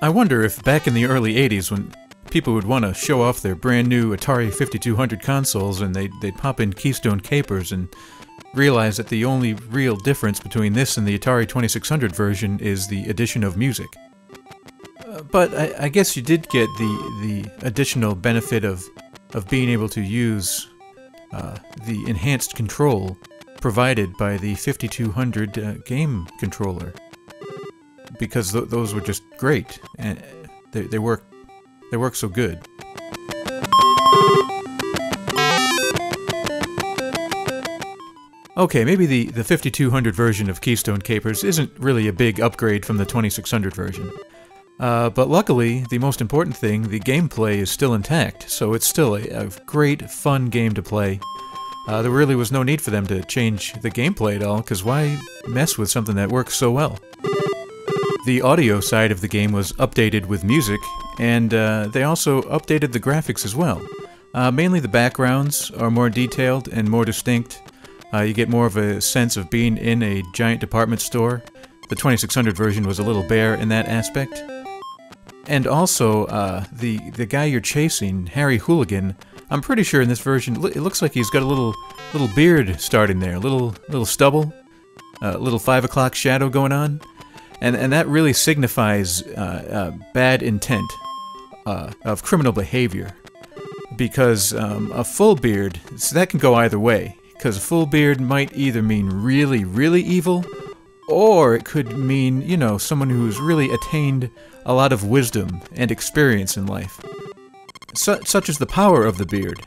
I wonder if back in the early 80s when people would want to show off their brand new Atari 5200 consoles and they'd pop in Keystone Kapers and realize that the only real difference between this and the Atari 2600 version is the addition of music. But I guess you did get the additional benefit of being able to use the enhanced control provided by the 5200 game controller, because those were just great, and they work so good. Okay, maybe the 5200 version of Keystone Kapers isn't really a big upgrade from the 2600 version. But luckily, the most important thing, the gameplay is still intact, so it's still a great, fun game to play. There really was no need for them to change the gameplay at all, because why mess with something that works so well? The audio side of the game was updated with music, and they also updated the graphics as well. Mainly the backgrounds are more detailed and more distinct. You get more of a sense of being in a giant department store. The 2600 version was a little bare in that aspect. And also, the guy you're chasing, Harry Hooligan, I'm pretty sure in this version, it looks like he's got a little beard starting there, a little stubble, a little 5 o'clock shadow going on, and that really signifies bad intent of criminal behavior, because a full beard, so that can go either way, because a full beard might either mean really, really evil, or it could mean, you know, someone who's really attained a lot of wisdom and experience in life. Such as the power of the beard.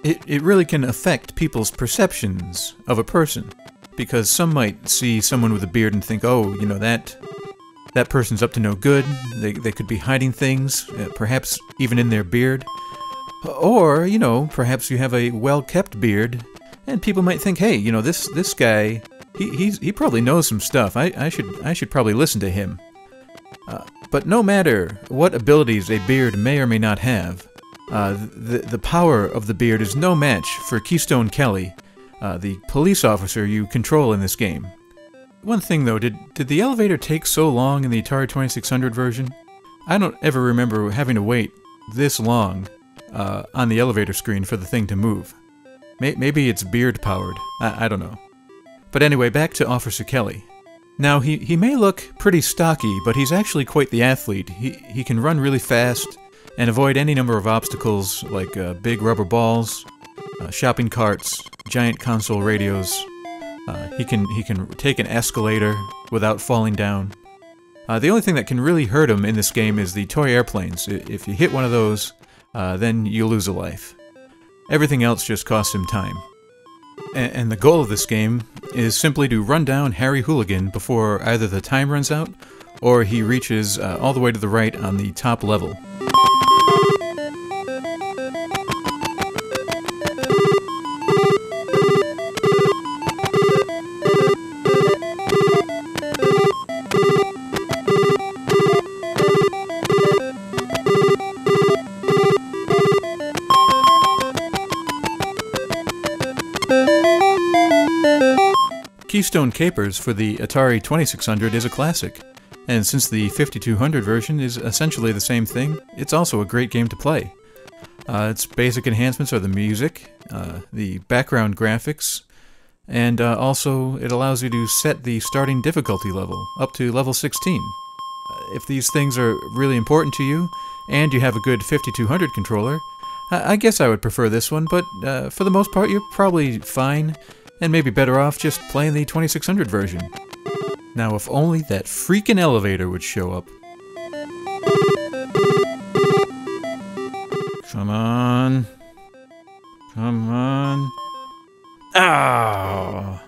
It really can affect people's perceptions of a person, because some might see someone with a beard and think, oh, you know, that person's up to no good, they could be hiding things, perhaps even in their beard. Or, you know, perhaps you have a well-kept beard, and people might think, hey, you know, this guy, he probably knows some stuff. I should probably listen to him. But no matter what abilities a beard may or may not have, the power of the beard is no match for Keystone Kelly, the police officer you control in this game. One thing though, did the elevator take so long in the Atari 2600 version? I don't ever remember having to wait this long on the elevator screen for the thing to move. Maybe it's beard powered, I don't know. But anyway, back to Officer Kelly. Now, he may look pretty stocky, but he's actually quite the athlete. He can run really fast and avoid any number of obstacles like big rubber balls, shopping carts, giant console radios. He can take an escalator without falling down. The only thing that can really hurt him in this game is the toy airplanes. If you hit one of those, then you lose a life. Everything else just costs him time. And the goal of this game is simply to run down Harry Hooligan before either the time runs out, or he reaches all the way to the right on the top level. Keystone Kapers for the Atari 2600 is a classic, and since the 5200 version is essentially the same thing, it's also a great game to play. Its basic enhancements are the music, the background graphics, and also it allows you to set the starting difficulty level up to level 16. If these things are really important to you, and you have a good 5200 controller, I guess I would prefer this one, but for the most part you're probably fine, and maybe better off just playing the 2600 version. Now, if only that freaking elevator would show up. Come on. Come on. Ah!